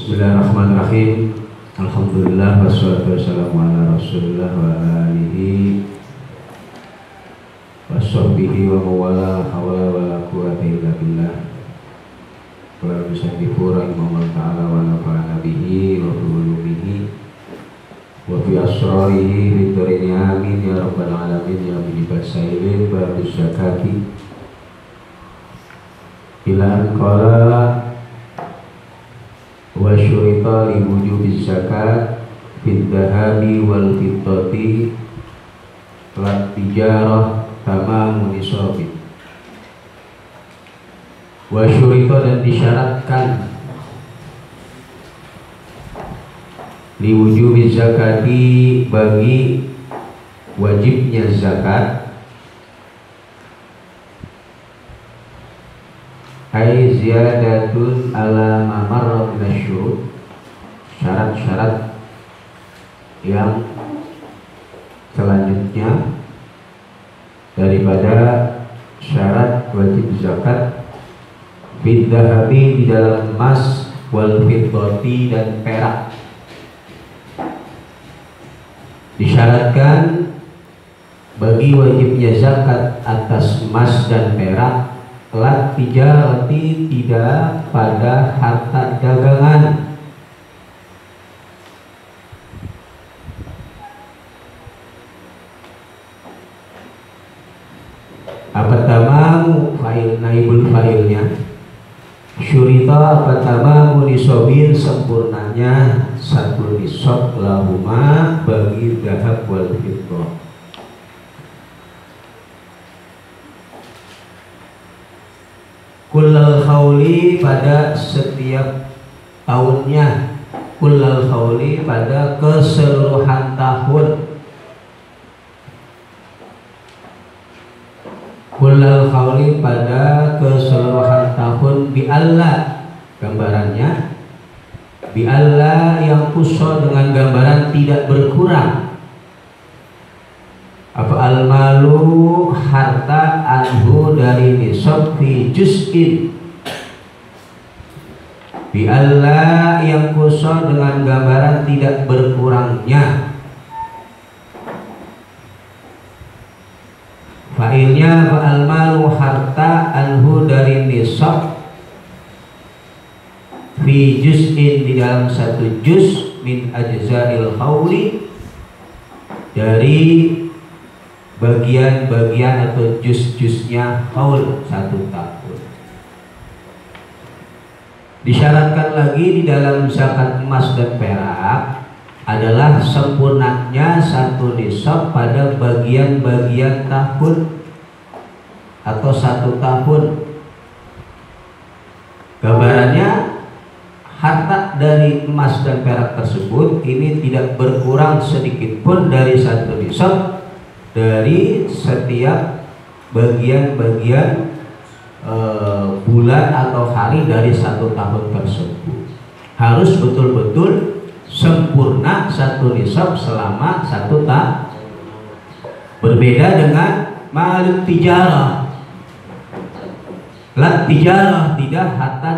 Bismillahirrahmanirrahim. Alhamdulillah wassalatu wassalamu ala Rasulillah wa alihi wa sahbihi wa mawala hawla wa la quwwata illa billah. Wa bisandifu rahimahullah ta'ala wa nafa'ana bihi wa ulumihi wa fi asrarihi ridwarini amin ya rabbal alamin ya mujibas sailin babu zakati ilan qala wa syurita li wujubiz zakat fid dhahabi wal fiddati lat tijarah tamamun nisabi. Wa syurita dan disyaratkan li wujubiz zakati bagi wajibnya zakat ai ziyadatun ala ma marra min asyurut, syarat-syarat yang selanjutnya daripada syarat wajib zakat fid dhahabi di dalam emas wal fiddati dan perak. Disyaratkan bagi wajibnya zakat atas emas dan perak lat tijarati tidak pada harta dagangan. Apa tamamu fa'il naibul fa'ilnya, syurita apa tamamu nisobin sempurnanya satu nisob lahuma bagi dahab wal fiddah. Kullal khawli pada setiap tahunnya, kullal khawli pada keseluruhan tahun, kullal khawli pada keseluruhan tahun bi Allah, gambarannya bi Allah yang kusol dengan gambaran tidak berkurang. Apa al-malu harta anhu dari nisab fi juz'in bi Allah yang kusol dengan gambaran tidak berkurangnya. Fa'ilnya fa al-malu harta anhu dari nisab fi juz'in di dalam satu juz min ajza'il khawli dari bagian-bagian atau juz-juznya haul satu tahun. Disyaratkan lagi di dalam zakat emas dan perak adalah sempurnanya satu nisab pada bagian-bagian tahun atau satu tahun. Gambarannya harta dari emas dan perak tersebut ini tidak berkurang sedikit pun dari satu nisab dari setiap bagian-bagian bulan atau hari dari satu tahun tersebut. Harus betul-betul sempurna satu nisab selama satu tahun. Berbeda dengan mal tijarah. Lat tijarah tidak harta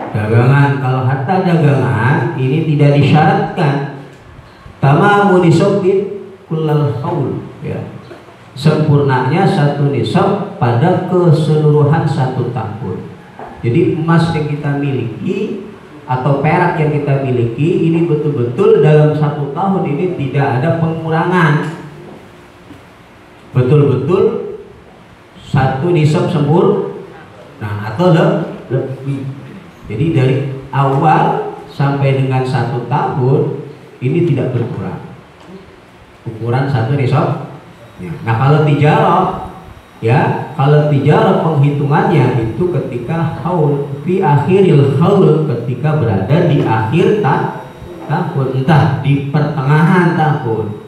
dagangan. Kalau harta dagangan ini tidak disyaratkan tamamu nisabin kullal haul, ya, sempurnanya satu nisab pada keseluruhan satu tahun. Jadi emas yang kita miliki atau perak yang kita miliki ini betul-betul dalam satu tahun ini tidak ada pengurangan, betul-betul satu nisab sempurna atau lebih. Jadi dari awal sampai dengan satu tahun ini tidak berkurang ukuran satu nisab. Nah kalau tijarah, ya, kalau tijarah penghitungannya itu ketika haul fi akhiril haul, ketika berada di akhir tahun, entah di pertengahan tahun,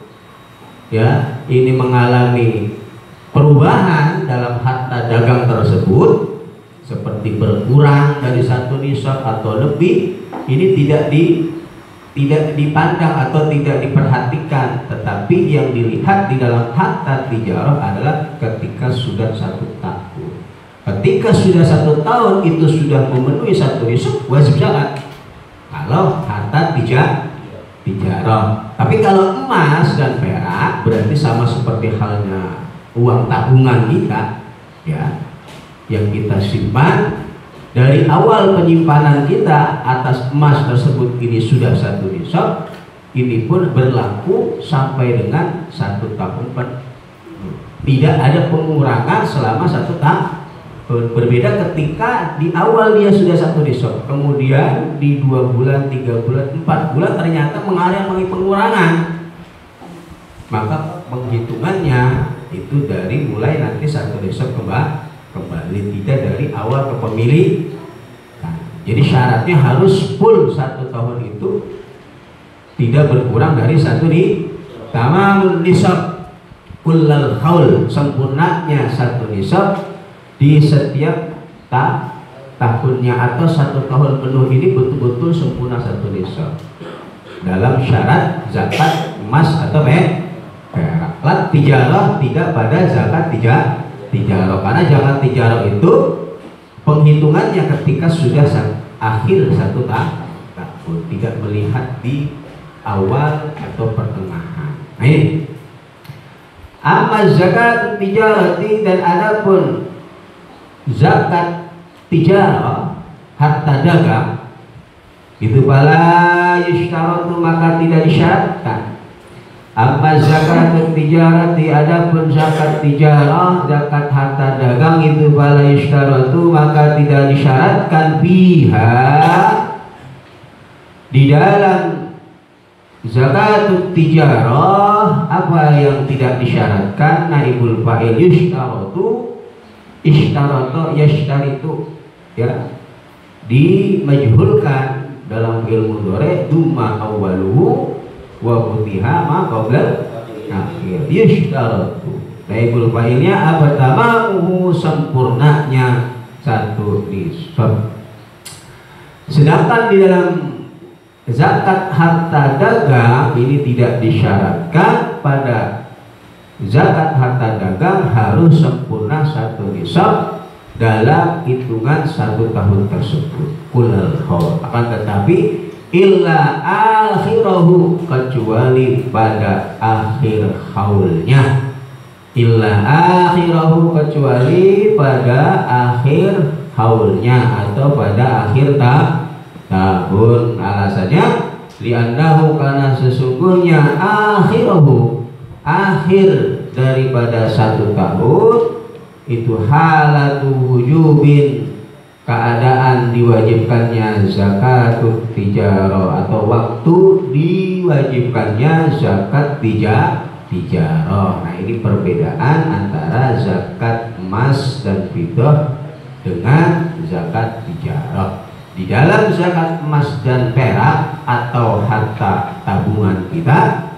ya, ini mengalami perubahan dalam harta dagang tersebut seperti berkurang dari satu nisab atau lebih, ini tidak dipandang atau tidak diperhatikan, tetapi yang dilihat di dalam harta tijarah adalah ketika sudah satu tahun. Ketika sudah satu tahun itu sudah memenuhi satu nisab wajib zakat. Nah, kalau harta tijarah. Tapi kalau emas dan perak berarti sama seperti halnya uang tabungan kita, ya, yang kita simpan. Dari awal penyimpanan kita atas emas tersebut ini sudah 1 nisab, ini pun berlaku sampai dengan 1 tahun penuh. Tidak ada pengurangan selama 1 tahun. Berbeda ketika di awal dia sudah 1 nisab, kemudian di 2 bulan, 3 bulan, 4 bulan ternyata mengalami pengurangan, maka penghitungannya itu dari mulai nanti 1 nisab kembali, tidak dari awal kepemilikan. Jadi syaratnya harus full 1 tahun itu, tidak berkurang dari 1 tamamul nisab kullal haul, sempurnanya 1 nisab di setiap tahunnya, atau 1 tahun penuh ini betul-betul sempurna 1 nisab dalam syarat zakat emas atau perak. Tijarah tidak pada zakat tijarah, karena zakat tijarah itu penghitungannya ketika sudah akhir 1 tahun, tidak melihat di awal atau pertengahan. Nah ini amma zakat tijarati, dan adapun zakat tijarah harta dagang itu fala yushtaratu, maka tidak disyaratkan. Amma zakat tijarati, adapun zakat tijarah, zakat harta dagang itu fala yushtaratu, maka tidak disyaratkan biha, di dalam zakat tijarah. Apa yang tidak disyaratkan? Naibul fa'il yushtaratu, ishtarata yashtaritu, ya, dimajhulkan dalam ilmu mudhari dumma awwaluhu wa futiha ma qabla akhir. Yashtaratu, naibul fa'ilnya apa? Tamamuhu, sempurnanya 1 nisab. Sedangkan di dalam zakat harta dagang ini tidak disyaratkan. Pada zakat harta dagang harus sempurna 1 nisab dalam hitungan 1 tahun tersebut kullal haul. Akan tetapi illa akhirahu, kecuali pada akhir haulnya. Illa akhirahu, kecuali pada akhir haulnya atau pada akhir tahun. Alasannya li'annahu, karena sesungguhnya akhirahu, akhir daripada 1 tahun itu halatu wujubin, keadaan diwajibkannya zakatut tijarah, atau waktu diwajibkannya zakat tijarah. Nah ini perbedaan antara zakat emas dan fiddah dengan zakat tijarah. Di dalam zakat emas dan perak atau harta tabungan kita,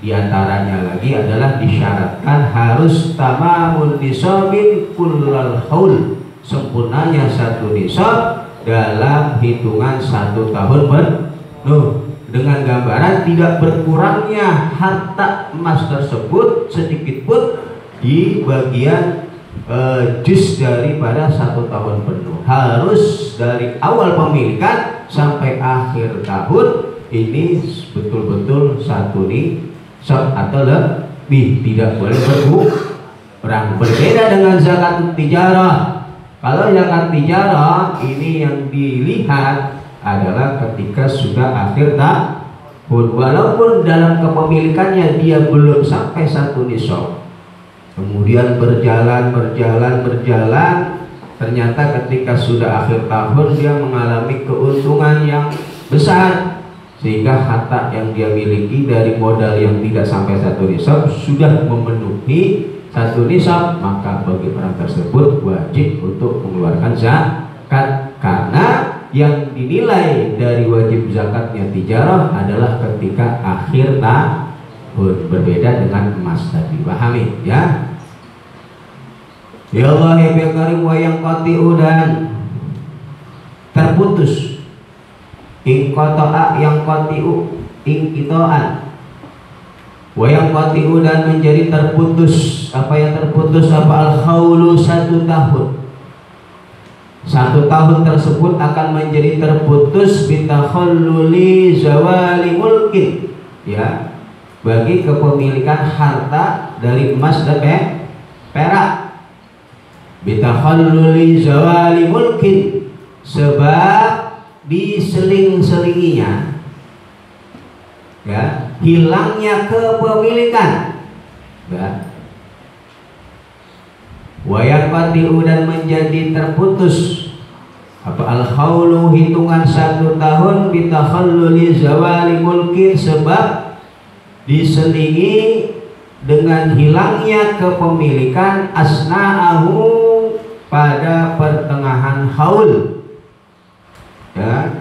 diantaranya lagi adalah disyaratkan harus tamamun nisabin kullal haul, sempurnanya 1 nisab dalam hitungan 1 tahun penuh, dengan gambaran tidak berkurangnya harta emas tersebut sedikit pun di bagian juz daripada 1 tahun penuh. Harus dari awal pemilikan sampai akhir tahun ini betul-betul 1 nisab atau lebih, tidak boleh berkurang. Berbeda dengan zakat tijarah. Kalau zakat tijarah ini yang dilihat adalah ketika sudah akhir tahun, walaupun dalam kepemilikannya dia belum sampai 1 nisab, kemudian berjalan, ternyata ketika sudah akhir tahun dia mengalami keuntungan yang besar, sehingga harta yang dia miliki dari modal yang tidak sampai 1 nisab sudah memenuhi 1 nisab, maka bagi orang tersebut wajib untuk mengeluarkan zakat, karena yang dinilai dari wajib zakatnya tijarah adalah ketika akhir tahun, berbeda dengan emas tadi. Pahami ya? Ya Allah ya karim, wa yang qati'u, dan terputus, ingqata'a yang qati'u, ingqita'an, wa yang qati'u, dan menjadi terputus. Apa yang terputus? Apa? Al-haulu 1 tahun. 1 tahun tersebut akan menjadi terputus bitakhalluli zawali mulkin, ya, bagi kepemilikan harta dari emas dan perak. Bitakhalluli zawali mulkin, sebab diseling-selinginya, ya, hilangnya kepemilikan, ya. Wayaqtiu dan menjadi terputus apa al-haulu hitungan 1 tahun bitakhalluli zawali mulkin, sebab diselingi dengan hilangnya kepemilikan asna'ahu pada pertengahan haul, ya.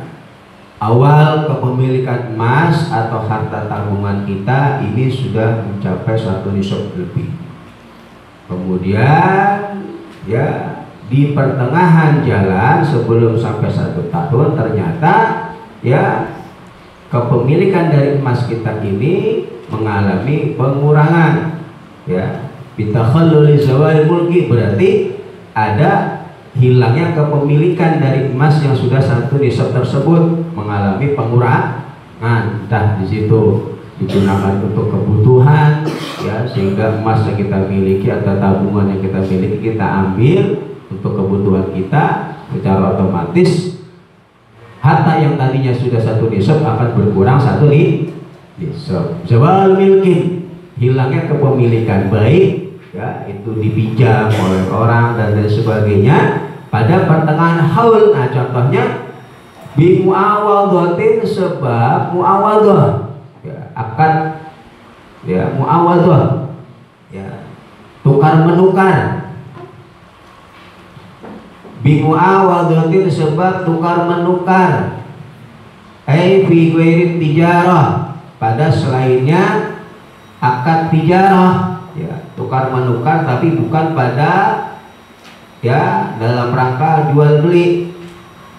Awal kepemilikan emas atau harta tabungan kita ini sudah mencapai 1 nisab lebih. Kemudian, ya, di pertengahan jalan sebelum sampai 1 tahun ternyata, ya, kepemilikan dari emas kita ini mengalami pengurangan, ya. Bitakhalluli zawali mulki berarti ada hilangnya kepemilikan dari emas yang sudah 1 nisab tersebut, mengalami pengurangan, entah di situ digunakan untuk kebutuhan, ya, sehingga emas yang kita miliki atau tabungan yang kita miliki kita ambil untuk kebutuhan kita, secara otomatis harta yang tadinya sudah 1 nisab akan berkurang 1 nisab. Zawal milkin, hilangnya kepemilikan, baik, ya, itu dipinjam oleh orang dan lain sebagainya pada pertengahan haul. Nah, contohnya bi muawadhatin, sebab muawadhah, ya, akan, ya, muawadhah, ya, tukar menukar. Bi muawadhatin, sebab tukar menukar, ai fi ghairi tijarah, pada selainnya akad tijarah, ya, tukar menukar tapi bukan pada, ya, dalam rangka jual beli.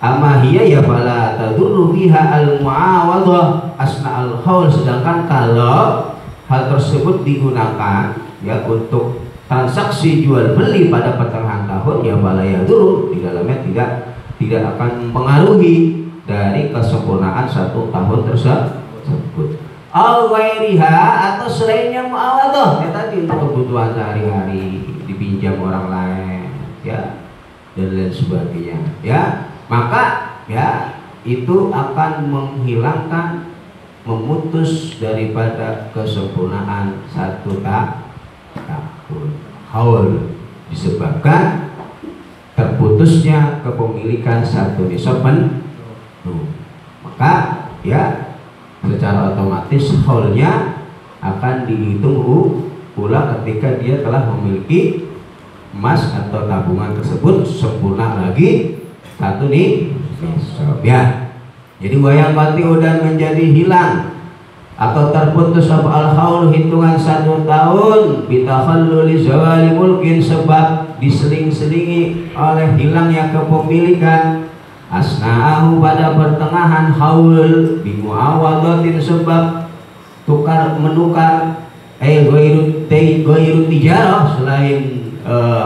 Amahiyya ya fala tadurru biha al muawadhah asna al haul, sedangkan kalau hal tersebut digunakan, ya, untuk transaksi jual beli pada pertengahan tahun, ya fala yadurru, di dalamnya tidak akan mempengaruhi dari kesempurnaan 1 tahun tersebut. Al ghairiha, atau selainnya muawadhah, ya, tadi untuk kebutuhan sehari-hari dipinjam orang lain, ya, dan lain sebagainya, ya. Maka, ya, itu akan menghilangkan, memutus daripada kesempurnaan 1 tahun haul, disebabkan terputusnya kepemilikan 1 nisab penuh. Maka, ya, secara otomatis haulnya akan dihitung pula ketika dia telah memiliki emas atau tabungan tersebut sempurna lagi 1 nisab, ya. Jadi wayaqtiu dan menjadi hilang atau terputus al haul hitungan 1 tahun bitakhalluli zawali mulkin, sebab diseling-selingi oleh hilangnya kepemilikan asna'ahu pada pertengahan haul bi muawadhatin, sebab tukar menukar, ghairu tijarah, selain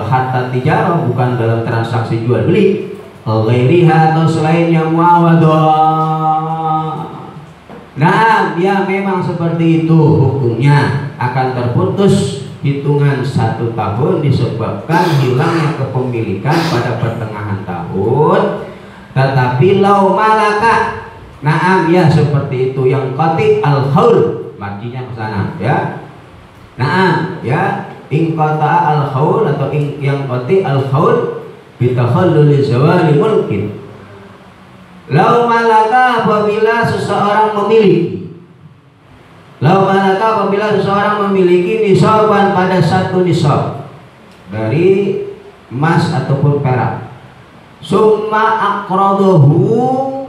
harta tijarah, bukan dalam transaksi jual beli, ghairiha, atau selainnya muawadhah. Nah, ya, memang seperti itu hukumnya, akan terputus hitungan 1 tahun disebabkan hilangnya kepemilikan pada pertengahan tahun. Tetapi lau malaka, naam, ya, seperti itu, yang qati al haul, marjinya ke sana, ya. Naam, ya, in qata al haul, atau yang qati al haul bitakhalluli zawali mulkin. Lau malaka, apabila seseorang memiliki, lau malaka, apabila seseorang memiliki nisaban pada 1 nisab dari emas ataupun perak, summa aqradahu,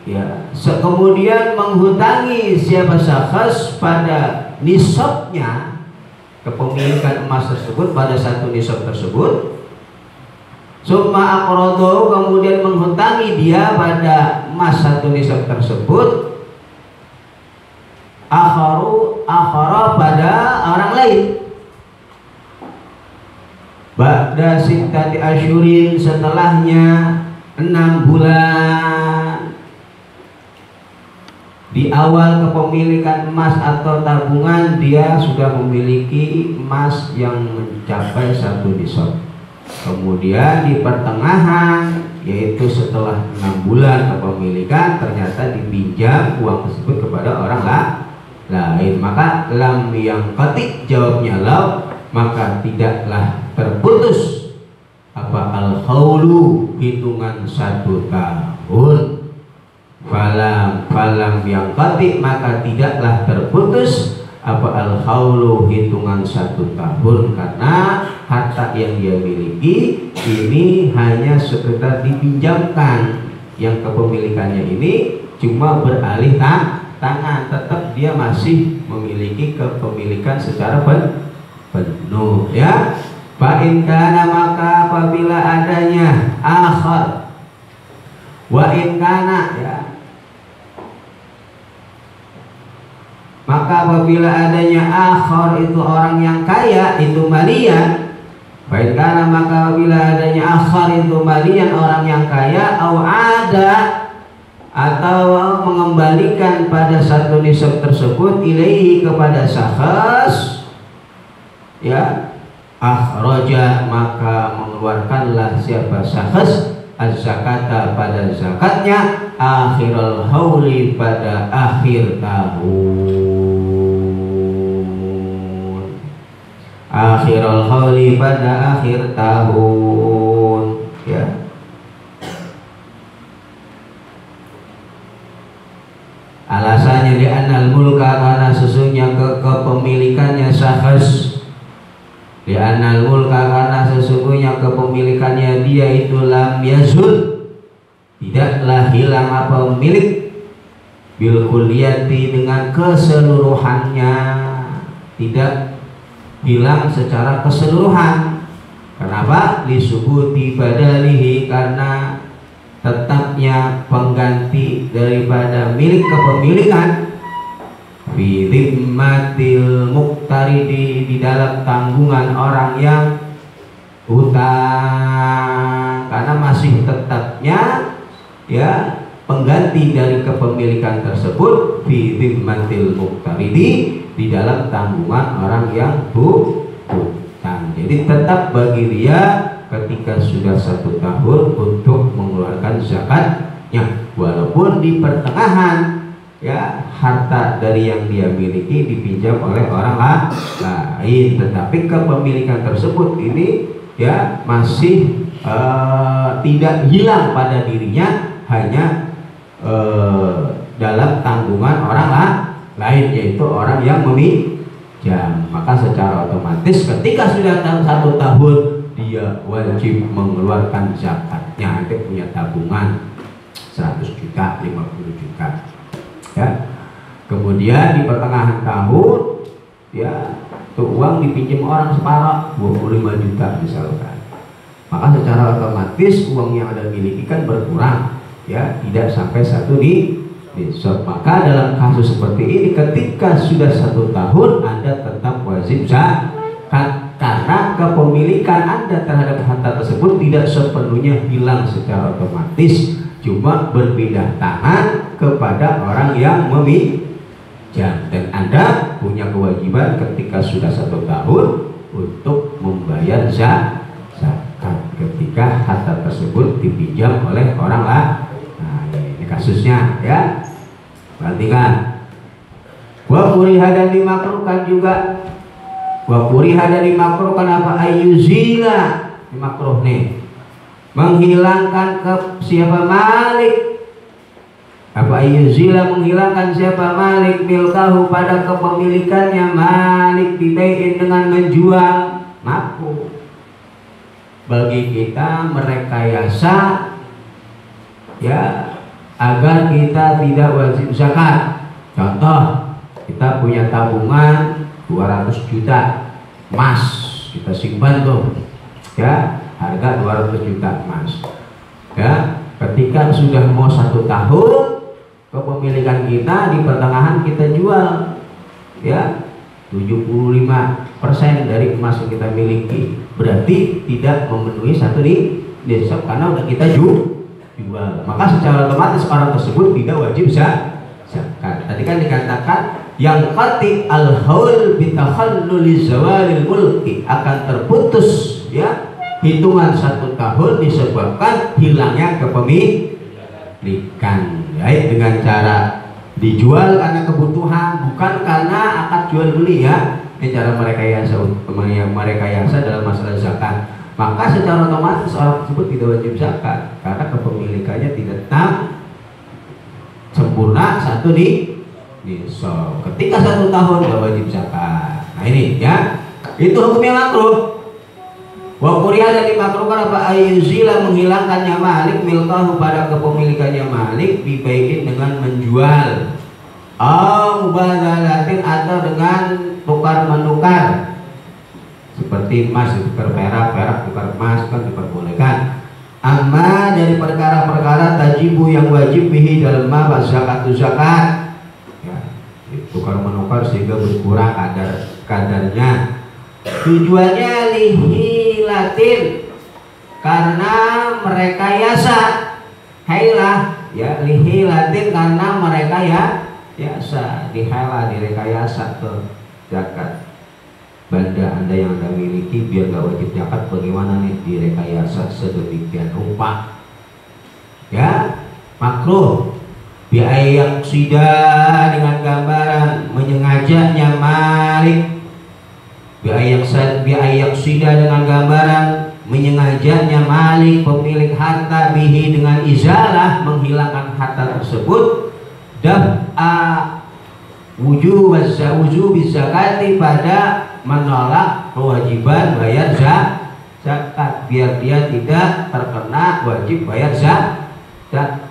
ya, kemudian menghutangi siapa syakhs pada nisabnya kepemilikan emas tersebut pada 1 nisab tersebut. Summa aqradahu, kemudian menghutangi dia pada emas 1 nisab tersebut, akhara pada orang lain, ba'da sittati asyurin, setelahnya 6 bulan. Di awal kepemilikan emas atau tabungan dia sudah memiliki emas yang mencapai 1 nisab. Kemudian di pertengahan, yaitu setelah 6 bulan kepemilikan, ternyata dipinjam uang tersebut kepada orang lain, maka lam yang qatik, jawabnya law, maka tidaklah terputus apa al-haulu, hitungan 1 tahun. Falam yang qatik, maka tidaklah terputus apa al-haulu, hitungan 1 tahun, karena harta yang dia miliki ini hanya sekedar dipinjamkan, yang kepemilikannya ini cuma beralih tangan, tetap dia masih memiliki kepemilikan secara penuh, ya. Fa in kana, maka apabila adanya akhar, wa in kana, ya, maka apabila adanya akhar itu orang yang kaya, itu malian. Fa in kana, maka apabila adanya akhar itu malian, orang yang kaya, au ada, atau mengembalikan pada 1 nisab tersebut, ilaihi, kepada syakhs, ya, akhraja, maka mengeluarkanlah siapa syakhs az-zakata, pada zakatnya, akhirul hauli, pada akhir tahun, akhirul hauli, pada akhir tahun, ya. Alasannya li'annal mulka, karena sesungguhnya kepemilikannya syakhs, li'annal mulka, karena sesungguhnya kepemilikannya dia itu lam yazul, tidaklah hilang apa milik, bil kulliyati, dengan keseluruhannya, tidak hilang secara keseluruhan. Kenapa? Lisubuti badalihi, karena tetapnya pengganti daripada milik kepemilikan, fi dhimmatil muqtaridi, di dalam tanggungan orang yang hutang, karena masih tetapnya, ya, pengganti dari kepemilikan tersebut, fi dhimmatil muqtaridi, di dalam tanggungan orang yang hutang. Jadi tetap bagi dia ketika sudah 1 tahun untuk mengeluarkan zakatnya, walaupun di pertengahan, ya, harta dari yang dia miliki dipinjam oleh orang lain, tetapi kepemilikan tersebut ini, ya, masih tidak hilang pada dirinya, hanya dalam tanggungan orang lain, yaitu orang yang meminjam. Maka secara otomatis ketika sudah 1 tahun dia wajib mengeluarkan zakatnya. Nanti punya tabungan 100 juta, 50 juta, ya. Kemudian di pertengahan tahun, ya, tuh uang dipinjam orang separuh, 25 juta misalkan, maka secara otomatis uang yang Anda miliki kan berkurang, ya, tidak sampai 1 nisab. Maka dalam kasus seperti ini, ketika sudah 1 tahun, Anda tetap wajib zakat, karena kepemilikan Anda terhadap harta tersebut tidak sepenuhnya hilang secara otomatis, cuma berpindah tangan kepada orang yang meminjam, dan Anda punya kewajiban ketika sudah 1 tahun untuk membayar zakat ketika harta tersebut dipinjam oleh orang lain. Nah, ini kasusnya, ya. Perhatikan. Wa kuriha, dan dimakruhkan juga, wa kuriha, dan dimakruhkan apa, ayyuzila, dimakruh nih, menghilangkan ke siapa malik, apa ayyuzila, menghilangkan siapa malik, milkahu, pada kepemilikannya, malik bibai'in, dengan menjual. Makruh bagi kita merekayasa, ya, agar kita tidak wajib zakat. Contoh, kita punya tabungan 200 juta emas, kita simpan tuh, ya, harga 200 juta emas, ya. Ketika sudah mau 1 tahun kepemilikan kita, di pertengahan kita jual, ya, 75 dari emas yang kita miliki, berarti tidak memenuhi satu nisab karena udah kita jual. Maka secara otomatis orang tersebut tidak wajib zakat. Tadi kan dikatakan yang qati al-haul bi takhalluli zawalil mulki, akan terputus ya hitungan 1 tahun disebabkan hilangnya kepemilikan, baik dengan cara dijual karena kebutuhan, bukan karena akad jual beli ya. Ini cara merekayasa dalam masalah zakat. Maka secara otomatis orang tersebut tidak wajib zakat karena kepemilikannya tidak tetap sempurna satu nisab. Ketika 1 tahun tidak wajib zakat. Nah ini ya, itu hukumnya makruh. Wa kuriha dan dimakruhkan apa ayuzila, menghilangkannya malik milkahu pada kepemilikannya malik dibaikin dengan menjual, mubadalatin atau dengan tukar menukar, seperti emas tukar perak, perak tukar emas kan diperbolehkan. Amma dari perkara-perkara tajibu yang wajib bihi dalam ma zakatu zakat ya, tukar menukar sehingga berkurang kadarnya. Tujuannya lihilatin, karena merekayasa hailah ya, lihilatin karena mereka biasa dihelah, direkayasa ke zakat benda anda yang anda miliki biar gak wajib zakat. Bagaimana nih direkayasa sedemikian rupa ya, makruh. Biayak sida, dengan gambaran menyengajanya malik, biayak sida dengan gambaran menyengajanya malik pemilik harta bihi dengan izalah, menghilangkan harta tersebut, daf'a wujub zakati, pada menolak kewajiban bayar zakat, biar dia tidak terkena wajib bayar zakat,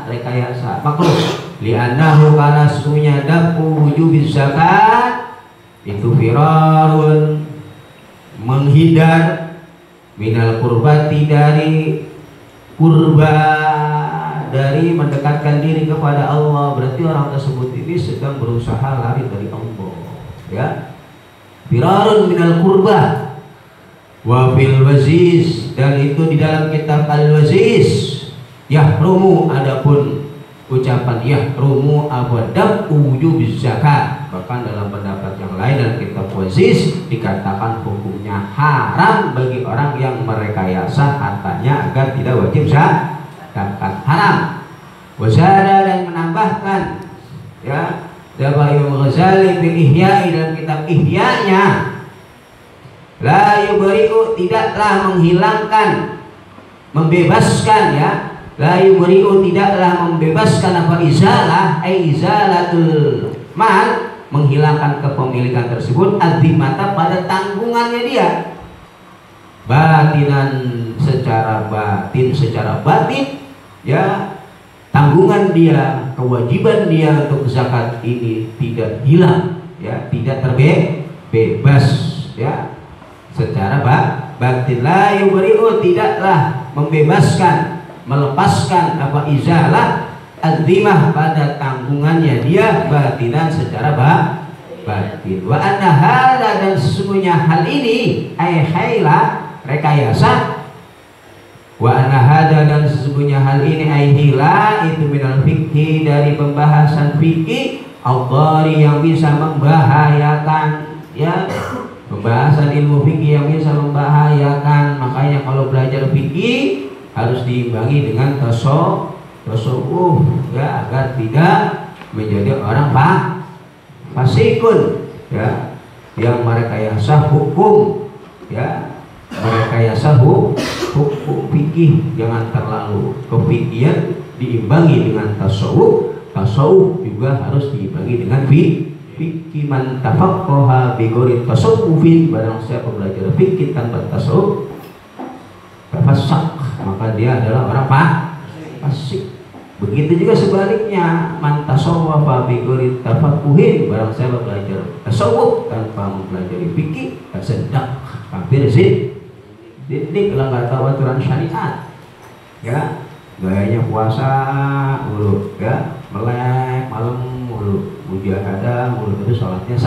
rekayasa makruh. Li'annahu, karena sesungguhnya daf'u wujub zakat itu firarun, menghindar, minal kurbati, dari kurba, dari mendekatkan diri kepada Allah. Berarti orang tersebut ini sedang berusaha lari dari Allah ya. Firarun minal kurba wa fil waziz, dan itu di dalam kitab al-waziz. Yahrumu, adapun ucapan yahrumu abadab wujub zakat, bahkan dalam pendapat yang lain dalam kitab waziz dikatakan hukumnya haram bagi orang yang merekayasa hartanya agar tidak wajib zakat, haram. Wazara, dan menambahkan ya, Zabayul Ghazali bil Ihya'i, dalam kitab Ihya-nya, la yubari'u, tidaklah menghilangkan, membebaskan ya, la yubari'u, tidaklah membebaskan apa izalah, izalatul mal, menghilangkan kepemilikan tersebut, azimata, pada tanggungannya dia, batinan, secara batin ya, tanggungan dia, kewajiban dia untuk zakat ini tidak hilang ya, tidak terbebas ya, secara batin. La yubari'u, tidaklah membebaskan, melepaskan apa izalah, azimah, pada tanggungannya dia, batinan, secara batin. Wa anna hadza, dan sesungguhnya hal ini, haila, rekayasa, wa anna hadza, dan sesungguhnya hal ini, hila, itu minal fikhi, dari pembahasan fikih, al-dhari, yang bisa membahayakan ya, pembahasan ilmu fikih yang bisa membahayakan. Makanya kalau belajar fikih harus diimbangi dengan tasawuf ya, agar tidak menjadi orang fasikun ya, yang merekayasa hukum ya, merekayasa hukum fikih. Jangan terlalu kefikihan, diimbangi dengan tasawuf. Tasawuf juga harus diimbangi dengan fikih. Man tafaqqaha bi ghairi tasawufin, barang siapa belajar fikih tanpa tasawuf, tafassak, maka dia adalah orang fasik. Begitu juga sebaliknya, man tasawwafa bi ghairi tafaqquhin, barang siapa belajar tasawuf tanpa mempelajari fikih, tersedak, kafir, zindik, melanggar aturan syariat ya. Gayanya puasa mulu ya, melek malam mulu, mujahadah mulu, itu sholatnya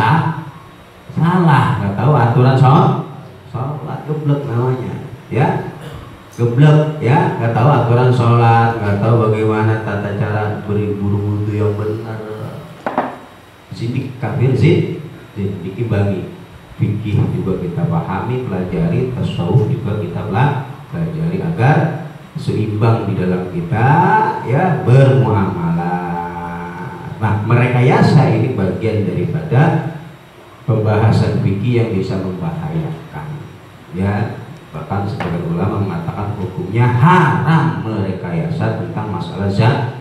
salah, nggak tahu aturan sholat, geblek namanya, ya, geblek, ya, nggak tahu aturan sholat, nggak tahu bagaimana tata cara berburu wudhu yang benar. Zindik kafir, zindik bagi fikih juga kita pahami, pelajari, tasawuf juga kita pelajari agar seimbang di dalam kita, ya, bermuamalah. Nah, merekayasa ini bagian daripada pembahasan fikih yang bisa membahayakan, ya. Bahkan sebagian ulama mengatakan hukumnya haram merekayasa tentang masalah zakat.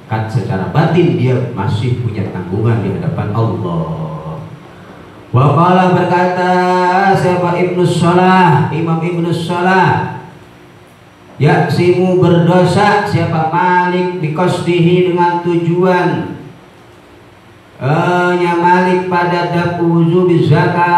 Secara batin dia masih punya tanggungan di hadapan Allah. Waqala berkata siapa Ibnu Shalah, Imam Ibnu Shalah, yaksimu berdosa siapa Malik biqasdihi dengan tujuan Malik pada dafu wujubi zakat.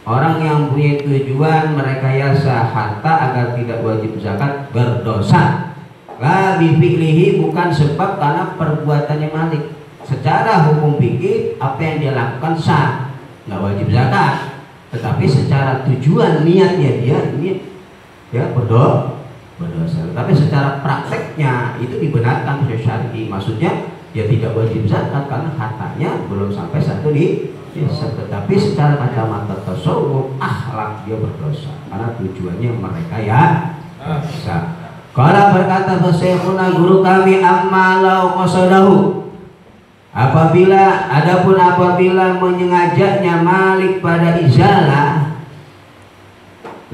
Orang yang punya tujuan merekayasa harta agar tidak wajib zakat berdosa. La bifi'lihi, bukan sebab karena perbuatannya Malik. Secara hukum fikih apa yang dia lakukan sah, nggak wajib zakat. Tetapi secara tujuan niatnya dia ini, ya, berdosa. Tapi secara prakteknya itu dibenarkan secara syar'i. Maksudnya ya tidak wajib zakat karena hartanya belum sampai satu di desa. Tetapi secara kacamata tasawuf akhlak dia berdosa karena tujuannya mereka, ya, dosa. Kalau berkata Syekhuna guru kami, amma lau qasadahu, apabila menyengajaknya Malik pada izalah,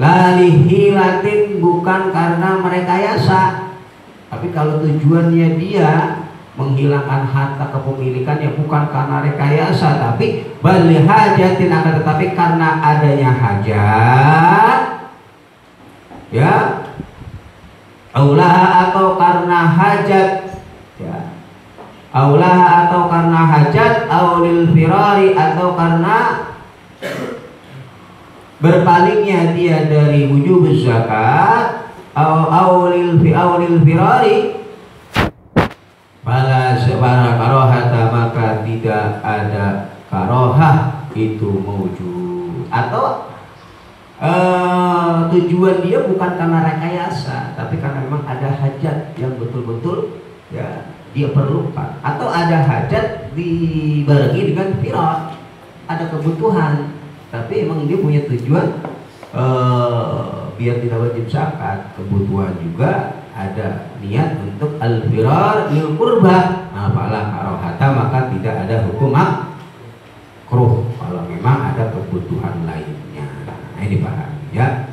lalihilatin, bukan karena merekayasa. Tapi kalau tujuannya dia menghilangkan harta kepemilikannya bukan karena rekayasa, tapi bali hajatin, akan tetapi karena adanya hajat, ya, aulaha atau karena hajat, ya, aulaha atau karena hajat, aulil firari atau karena berpalingnya dia dari wujub zakat, aulil firari, pada sebara karohata, maka tidak ada karohah itu mewujud. Atau tujuan dia bukan karena rekayasa, tapi karena memang ada hajat yang betul-betul, ya, dia perlukan. Atau ada hajat dibarengi dengan firar, ada kebutuhan, tapi emang dia punya tujuan biar tidak wajib zakat. Kebutuhan juga ada niat untuk al-firar lil qurba, fala karohata, maka tidak ada hukum makruh kalau memang ada kebutuhan lainnya. Nah, ini paham, ya.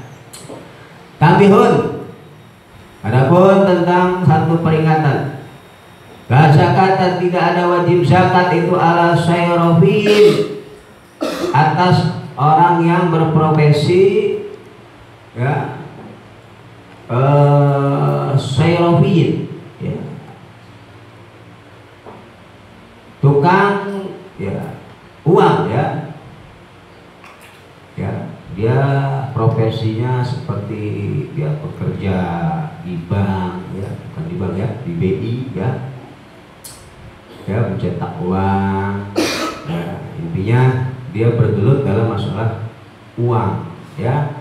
Tambihun, adapun tentang satu peringatan, la zakat, tidak ada wajib zakat itu ala sayrofin, atas orang yang berprofesi, ya, sayrofin, ya, tukang, ya, uang, ya, ya, dia profesinya seperti dia bekerja di bank, ya, bukan di bank, ya, di BI, ya, ya, mencetak uang, ya, intinya dia bergelut dalam masalah uang, ya,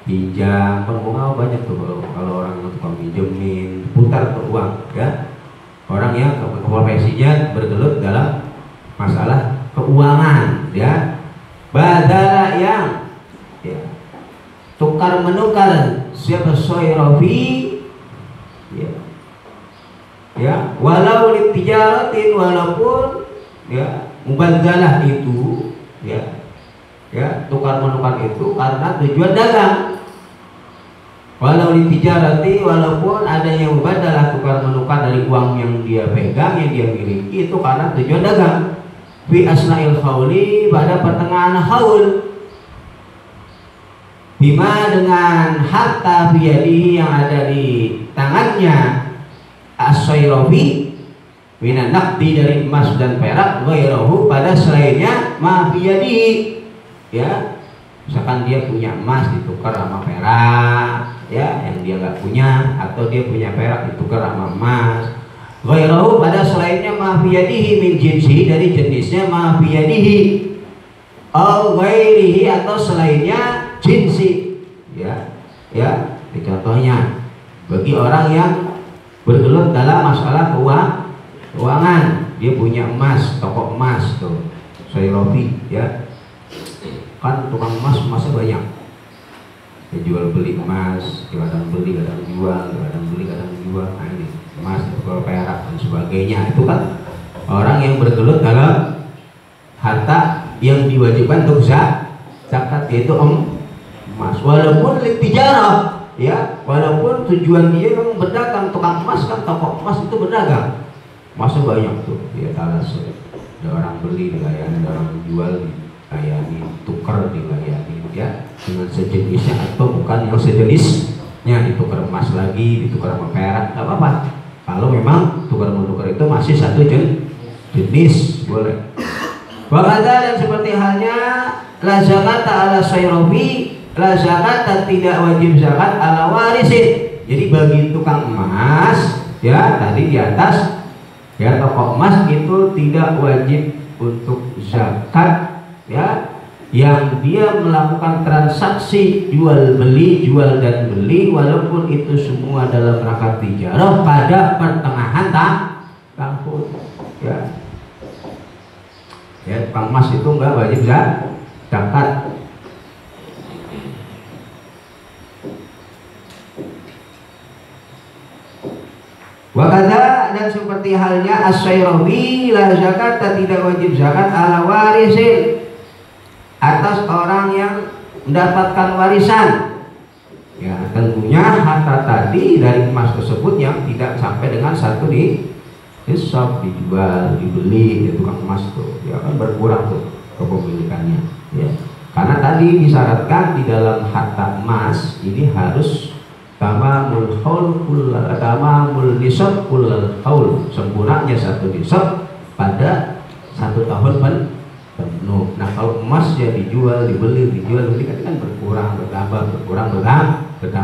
pinjam, pengguna banyak tuh kalau orang yang tukang pinjemin, putar tuh uang, ya, orang yang profesinya bergelut dalam masalah keuangan, ya, badala yang, ya, tukar menukar siapa soyrofi, ya, ya, walau litijaratin, walaupun, ya, mubadzalah itu, ya, ya, tukar menukar itu karena tujuan dagang. Walau litijarati, walaupun adanya mubadalah tukar menukar dari uang yang dia pegang, yang dia miliki, itu karena tujuan dagang. Fi asnail hauli, pada pertengahan haul, bima, dengan harta biyadihi yang ada di tangannya, as-sayrofi minan naqdi, dari emas dan perak, ghairahu, pada selainnya, ma biyadihi, ya, misalkan dia punya emas ditukar sama perak, ya, yang dia nggak punya, atau dia punya perak ditukar sama emas, Ghairahu pada selainnya ma fi yadihi min jinsi dari jenisnya ma fi yadihi au ghairihi atau selainnya jinsi. Ya. Ya, contohnya bagi orang yang bergelut dalam masalah keuangan, dia punya emas, toko emas tuh, Sayrofi, ya. Kan tukang emasnya banyak. Dia jual beli emas, kadang beli, kadang jual, kadang beli, kadang jual. Nah ini emas, toko perak dan sebagainya. Itu kan orang yang bergelut dalam harta yang diwajibkan untuk zakat, yaitu emas. Walaupun tijarah, ya, walaupun tujuan dia memang berdagang, tukang emas kan, toko emas itu berdagang. Emasnya banyak tuh, dia talas. Ada orang beli dilayani, ada orang jual dilayani, tukar dilayani, ya, dengan sejenisnya atau bukan yang sejenisnya, ditukar emas lagi, ditukar sama perak, nggak apa-apa. Kalau memang tukar-menukar itu masih satu jenis, boleh. Wakada dan seperti halnya la zakata ala sayrofi, la zakata tidak wajib zakat ala warisin. Jadi bagi tukang emas, ya tadi di atas, ya toko emas itu tidak wajib untuk zakat, ya, yang dia melakukan transaksi jual beli dan beli, walaupun itu semua dalam rangka tijarah pada pertengahan tahun, ya. Ya, tukang emas itu enggak wajib zakat. Wakada dan seperti halnya as-sayrawi la zakat tidak wajib zakat ala warisin atas orang yang mendapatkan warisan. Ya, tentunya harta tadi dari emas tersebut yang tidak sampai dengan satu nisab, dijual, dibeli, ya tukang emas tuh, ya kan berkurang tuh kepemilikannya, ya. Karena tadi disyaratkan di dalam harta emas ini harus tamamul nisab kullal haul, sempurnanya satu nisab pada 1 tahun penuh. Nah kalau emas ya dijual, dibeli kan berkurang, bertambah.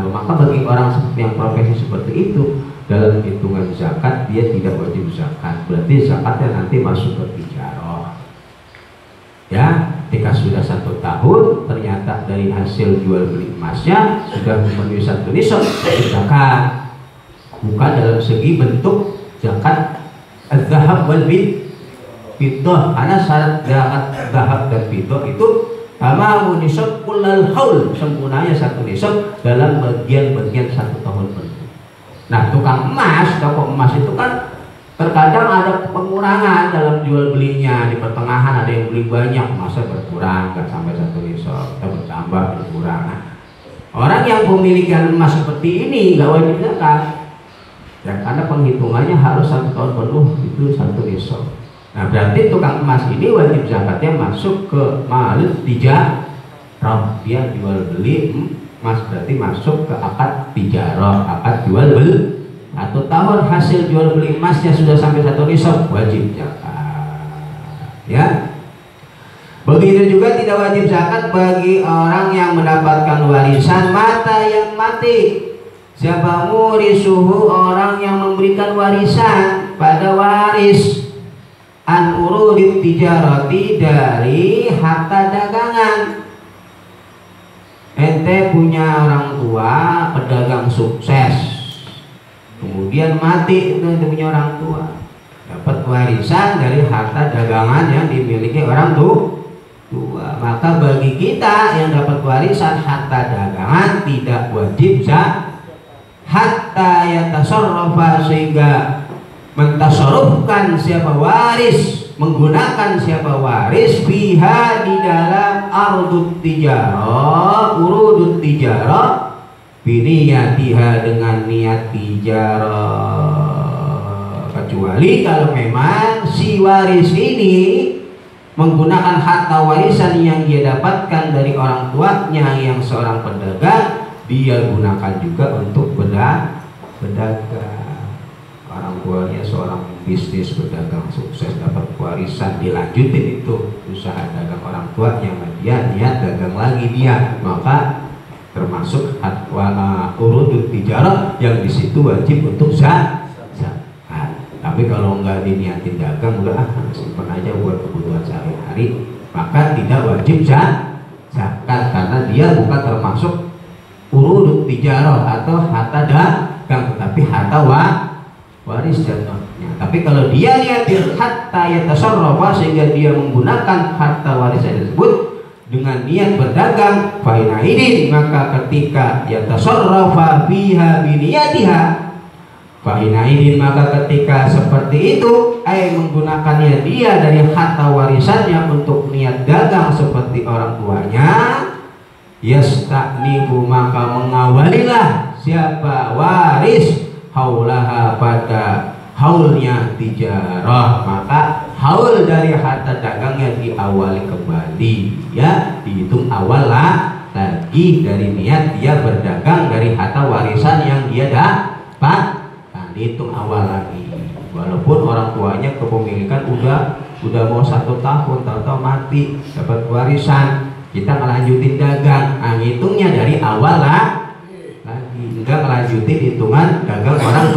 Maka bagi orang yang profesi seperti itu, dalam hitungan zakat dia tidak wajib zakat. Berarti zakatnya nanti masuk ke tijarah. Ya, ketika sudah 1 tahun ternyata dari hasil jual beli emasnya sudah memenuhi 1 nisab, zakat. Bukan dalam segi bentuk zakat az-zahab wal fiddah, karena syarat zakat zahab dan fiddah itu tamamun nisab kullal haul, sempurnanya 1 nisab dalam bagian-bagian 1 tahun penuh. Nah tukang emas, toko emas itu kan terkadang ada pengurangan dalam jual belinya, di pertengahan ada yang beli banyak, masa berkurang nggak sampai 1 nisab, atau bertambah berkurang. Nah, orang yang memiliki emas seperti ini nggak wajib zakat, ya karena penghitungannya harus 1 tahun penuh itu 1 nisab. Nah berarti tukang emas ini wajib zakatnya masuk ke ma'al tijarah, dia jual beli emas berarti masuk ke akad tijarah, akad jual beli. 1 tahun hasil jual beli emasnya sudah sampai 1 nisab, wajib zakat, ya. Begitu juga tidak wajib zakat bagi orang yang mendapatkan warisan mata yang mati. Siapa murisuhu, orang yang memberikan warisan pada waris, an urudit tijarati, dari harta dagangan. Ente punya orang tua pedagang sukses, kemudian mati, itu punya orang tua, dapat warisan dari harta dagangan yang dimiliki orang tua. Maka bagi kita yang dapat warisan harta dagangan tidak wajib zakat hatta yatasarrafa, sehingga mentasarrufkan siapa waris, menggunakan siapa waris biha di dalam ardut tijarah, urudut tijarah, biniyatiha dengan niat tijarah, kecuali kalau memang si waris ini menggunakan harta warisan yang dia dapatkan dari orang tuanya yang seorang pedagang, dia gunakan juga untuk berdagang. Orang tuanya seorang bisnis pedagang sukses, dapat warisan, dilanjutin itu usaha dagang orang tuanya, dia niat dagang lagi dia, maka termasuk urudut tijarah yang di situ wajib untuk zakat. Tapi kalau nggak diniatin dagang, udah simpan aja buat kebutuhan sehari-hari, maka tidak wajib zakat karena dia bukan termasuk urudut tijarah atau harta dagang, tetapi harta waris jatuhnya. Tapi kalau dia niatin hatta yatasarrafa sehingga dia menggunakan harta warisnya tersebut dengan niat berdagang, fainaidin maka ketika yatasarrafa biha biniyatiha, fainaidin maka ketika seperti itu menggunakannya dia dari harta warisannya untuk niat dagang seperti orang tuanya, yasta'nifu maka mengawalilah siapa waris haulaha pada haulnya tijarah, maka haul dari harta dagangnya diawali kembali, ya dihitung awal lagi dari niat dia berdagang dari harta warisan yang dia dapat, dihitung awal lagi. Walaupun orang tuanya kepemilikan udah mau 1 tahun, tahu-tahu mati dapat warisan, kita ngelanjutin dagang, ngitungnya dari awal lagi, enggak ngelanjutin hitungan dagang orang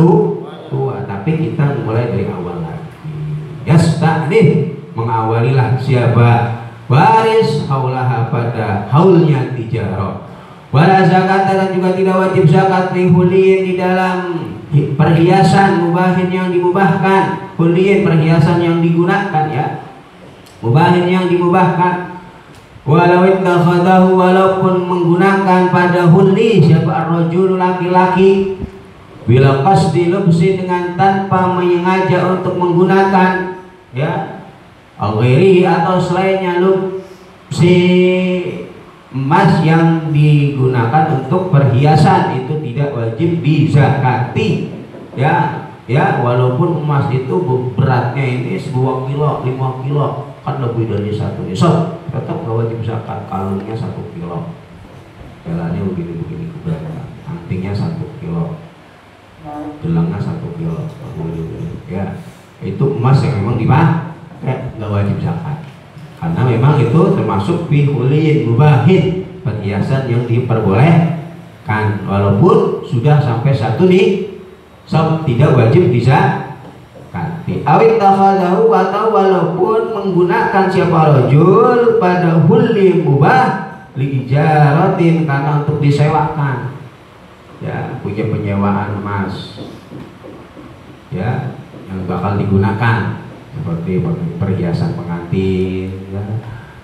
tua, tapi kita mulai dari awal lagi. Yasta'nif mengawalilah siapa waris haulaha pada haulnya tijarah. Wala zakat dan juga tidak wajib zakat fi huliyin di dalam perhiasan mubahin yang dimubahkan. Huliyin perhiasan yang digunakan, ya, mubahin yang dimubahkan. Walau ittakhadahu walaupun menggunakan pada huli siapa ar-rajul laki-laki bila qasdi lubsi dengan tanpa menyengaja untuk menggunakan, ya, al-ghairihi atau selainnya lubsi emas yang digunakan untuk perhiasan itu tidak wajib dizakati, ya walaupun emas itu beratnya ini 2 kilo 5 kilo kan lebih dari 1 nisab, tetap gak wajib zakat. Kalungnya 1 kilo, jalannya begini beratnya, antingnya 1 kilo, gelangnya 1 kilo, ya itu emas yang memang dipakai, gak wajib zakat karena memang itu termasuk fi huliyin mubahin, perhiasan yang diperbolehkan walaupun sudah sampai 1 nisab tidak wajib dizakati. Awit takhadahu atau walaupun menggunakan siapa rajul pada huli mubah li ijaratin karena untuk disewakan, ya punya penyewaan emas, ya yang bakal digunakan seperti perhiasan pengantin, ya.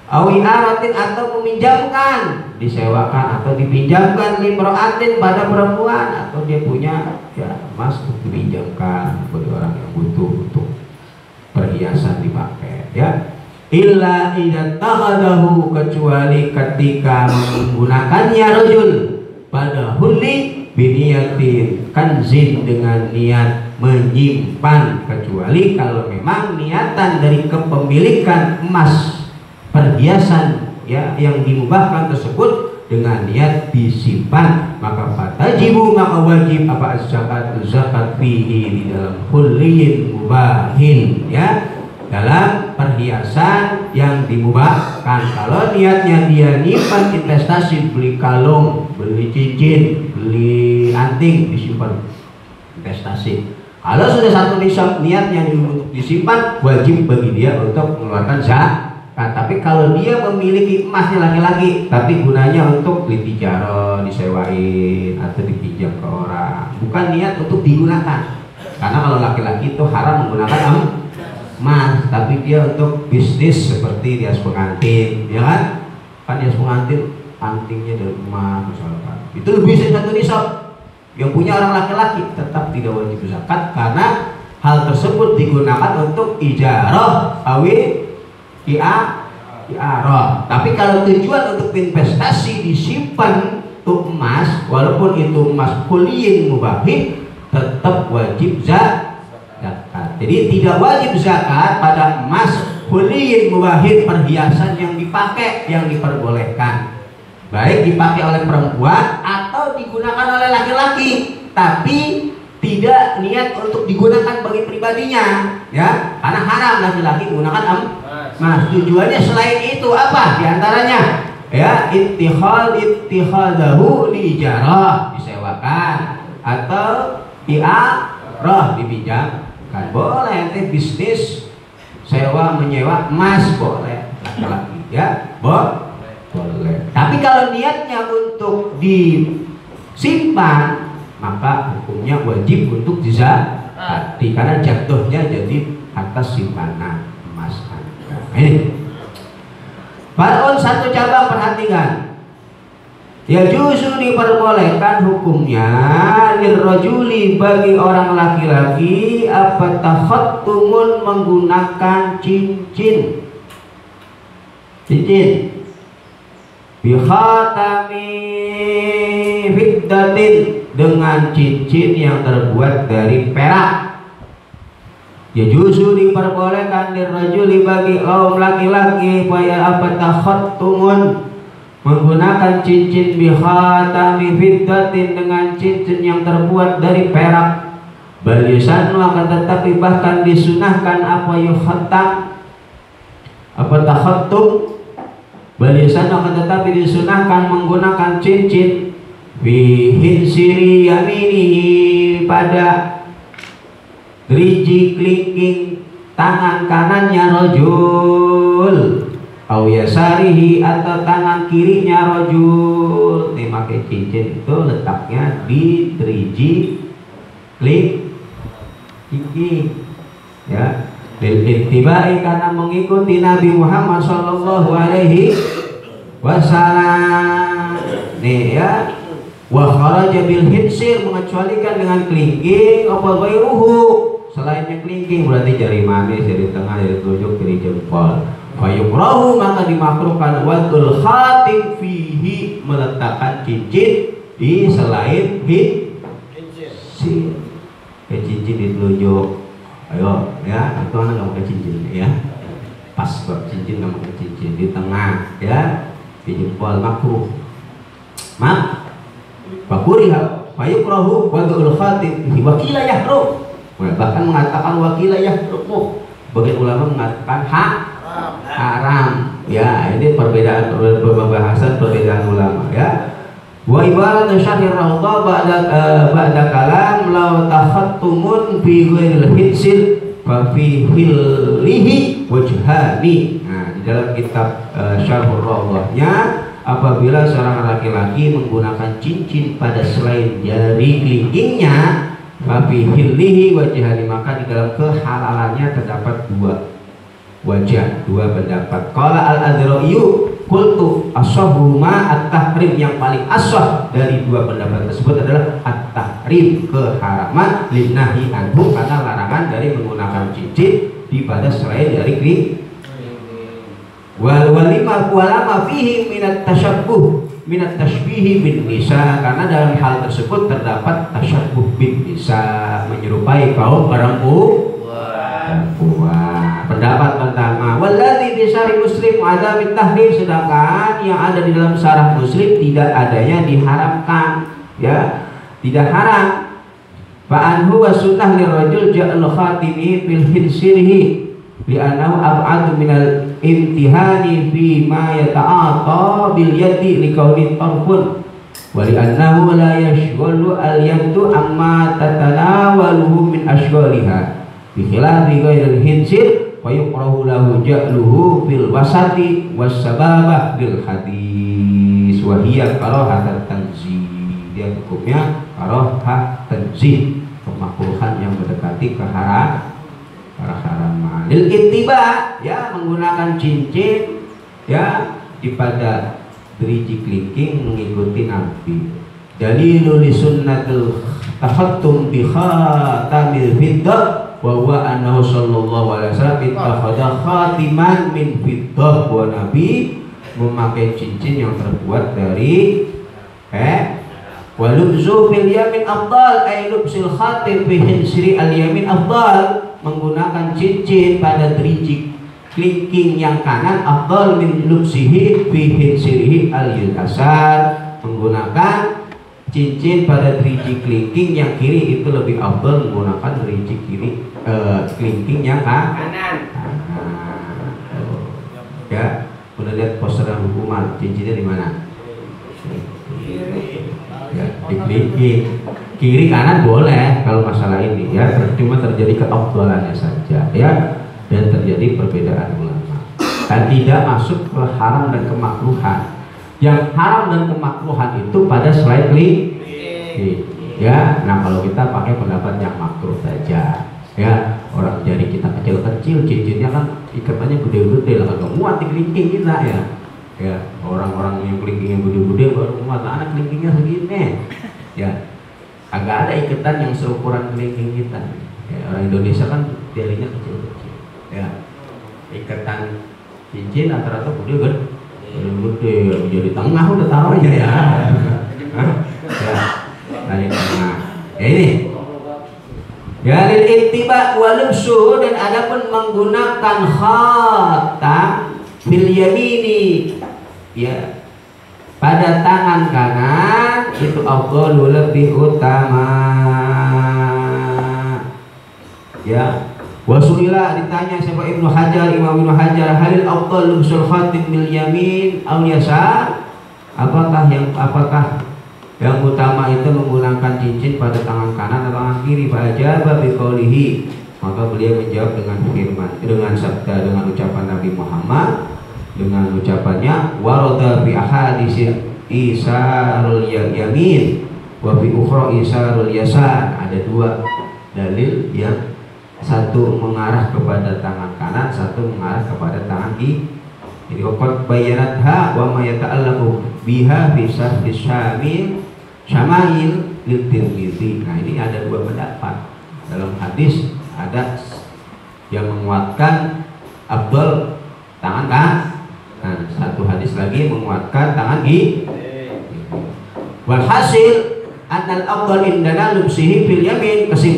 Awi aratin atau meminjamkan, disewakan atau dipinjamkan limroatin pada perempuan, atau dia punya, ya, emas untuk dipinjamkan bagi orang yang butuh untuk perhiasan dipakai, ya. Illa idza takhadahu kecuali ketika menggunakannya rajul pada huli biniyatin kanzin dengan niat menyimpan, kecuali kalau memang niatan dari kepemilikan emas perhiasan, ya, yang dimubahkan tersebut dengan niat disimpan, maka fatajibu maka wajib apa zakat fihi di dalam huliyin mubahin, ya dalam perhiasan yang dimubahkan. Kalau niatnya dia nyimpan investasi, beli kalung, beli cincin, beli anting, disimpan investasi. Kalau sudah 1 nisab niatnya untuk disimpan, wajib bagi dia untuk mengeluarkan zakat. Tapi kalau dia memiliki emasnya laki-laki, tapi gunanya untuk beli tijarah, disewain atau dipinjam ke orang, bukan niat untuk digunakan. Karena kalau laki-laki itu haram menggunakan emas, tapi dia untuk bisnis seperti hias pengantin, ya kan? Kan hias pengantin antingnya dari emas misalkan, itu lebih dari 1 nisab. Yang punya orang laki-laki tetap tidak wajib zakat karena hal tersebut digunakan untuk ijarah awi i'arah. Tapi kalau tujuan untuk investasi disimpan untuk emas, walaupun itu emas huliyin mubahin, tetap wajib zakat. Jadi tidak wajib zakat pada emas huliyin mubahin, perhiasan yang dipakai, yang diperbolehkan, baik dipakai oleh perempuan atau digunakan oleh laki-laki, tapi tidak niat untuk digunakan bagi pribadinya, ya, karena haram laki-laki menggunakan emas. Tujuannya selain itu apa? Di antaranya, ya, ittihadahu li ijarah, disewakan, atau i'arah, dipinjamkan. diperbolehkan. Boleh ente bisnis sewa menyewa emas boleh laki-laki ya, boleh. Tapi kalau niatnya untuk disimpan maka hukumnya wajib untuk dizakati karena jatuhnya jadi harta simpanan emas Anda. Ini Far'un satu cabang, perhatikan. Ya juzu diperbolehkan hukumnya lirrajuli bagi orang laki-laki apa takhattumun menggunakan cincin bikhatami fiddatin dengan cincin yang terbuat dari perak. Ya juzu diperbolehkan lirrajuli bagi kaum laki-laki apa takhattumun menggunakan cincin bikhatami fiddatin dengan cincin yang terbuat dari perak. Balisanu akan tetapi bahkan disunahkan apa yukhattam apa takhattum. Balisanu akan tetapi disunahkan menggunakan cincin bihin siri yaminihi pada driji kelingking tangan kanannya rojul au yasarihi atau tangan kirinya rojul. Nih pakai cincin itu letaknya di driji kelingking ya, bil ittibai karena mengikuti Nabi Muhammad sallallahu alaihi wasallam. Nih ya, wa kharaja bil hinsir mengecualikan dengan kelingking apa ghairuhu selainnya kelingking, berarti jari manis, jari tengah, jari telunjuk, jari jempol. Fayukrahu maka dimakruhkan wadul khatim fihi meletakkan cincin di selain cincin. Cincin di telunjuk, ayo ya, itu anak nggak pakai cincin ya, pas buat cincin nggak pakai cincin di tengah ya, di jempol makruh. Fakuriha fayukrahu wadul khatim fihi wakila yahrum. Bahkan mengatakan wakila yahrum. Bagian ulama mengatakan haram ya. Ini perbedaan pembahasan perbedaan ulama ya. Wa ibarat syahir raudha ba'da kalam law takhattumun fi ghairil hinsir fa fi hillihi wajhani. Nah, di dalam kitab syarhur raudhahnya, apabila seorang laki-laki menggunakan cincin pada selain jari kelingkingnya fa fi hillihi wajhani, maka di dalam kehalalannya terdapat dua wajah, dua pendapat. Qala al-Adra'iyu qultu as-sahhuma at-tahrim, yang paling ashah dari dua pendapat tersebut adalah at-tahrim, keharaman, linnahi anhu, karena larangan dari menggunakan cincin di pada selain dari kelingking. Walama fihi minat tashabbuh minat tashbihi bin nisa, karena dalam hal tersebut terdapat tasyabbuh bin nisa, menyerupai kaum perempuan. Pendapat pertama, walladzi fi syarih Muslim ada tahrim, sedangkan yang ada di dalam syarah Muslim tidak adanya diharamkan ya, tidak haram. Fa anhu wa sunnah lirajul ja'al khatimi bil hinsirihi li'annahu ab'adu minal imtihani fi ma yata'ata bil yadi liqauli tarfun wa li'annahu la yashghalu al yadu amma tatanawaluhu min ashghaliha bi khilafi ghairil hinsir wa yuqrahu lahu ja'luhu fil wasati was sababah bil hadis wa hiya karahat tanzih. Dia hukumnya karahah tanzih, kemakruhan yang mendekati keharaman. Lil ittiba ya, menggunakan cincin ya di pada driji kelingking mengikuti Nabi. Dalilul sunnatul takhattum bi khatamil fiddah wa huwa annahu sallallahu alaihi wasallam ittakhadha khatiman min fiddah, wa Nabi memakai cincin yang terbuat dari wa lubzu fil yamin afdal, ay lubsil khatim fi hinsri al yamin afdal, menggunakan cincin pada driji kelingking yang kanan afdal min lubsihi fi hinsrihi al yasar, menggunakan cincin pada driji kelingking yang kiri itu lebih afdal menggunakan driji kiri kelingking yang kanan. Ya, udah lihat poster hukuman, cincinnya di mana? Ya, di kelingking. Kiri kanan boleh kalau masalah ini ya, cuma terjadi keafdalannya saja ya, dan terjadi perbedaan ulama dan tidak masuk ke haram dan kemakruhan. Yang haram dan kemakruhan itu pada slightly ya. Nah kalau kita pakai pendapat yang makruh saja ya, orang jari kita kecil-kecil, cincinnya kan ikatannya gede-gede lah, agak muat di kelingking kita ya. Ya orang-orang yang kelingkingnya gede-gede baru muat, anak kelingkingnya segini ya. Agak ada ikatan yang seukuran kelingking kita ya, orang Indonesia kan jarinya kecil-kecil ya. Ikatan cincin rata-rata gede-gede, jadi tengah udah taruhnya ya. Ya, dari tengah ya ini ya, lil ittiba wa lubsuhu, dan adapun menggunakan khatam fil yamini ya pada tangan kanan itu afdalu, lebih utama ya. Wasulila, ditanya siapa Ibnu Hajar, Imam Ibnu Hajar, halil afdal lubsul khatim bil yamin aw yasar, apakah yang utama itu menggunakan cincin pada tangan kanan atau tangan kiri? Fa'ajaba biqaulihi, maka beliau menjawab dengan firman, dengan sabda, dengan ucapan Nabi Muhammad, dengan ucapannya warada bi ahadisin isarul yamin wa bi ukhra isarul yasar. Ada dua dalil yang satu mengarah kepada tangan kanan, satu mengarah kepada tangan kiri. Jadi waqad bayyanatha wa ma yata'allaqu biha fi sahih syamil syama'il lil Tirmidzi. Nah ini ada dua pendapat dalam hadis, ada yang menguatkan afdal tangan kanan, satu hadis lagi menguatkan tangan kiri. Walhasil annal afdal indana lubsihi fil yamin, kesimpulan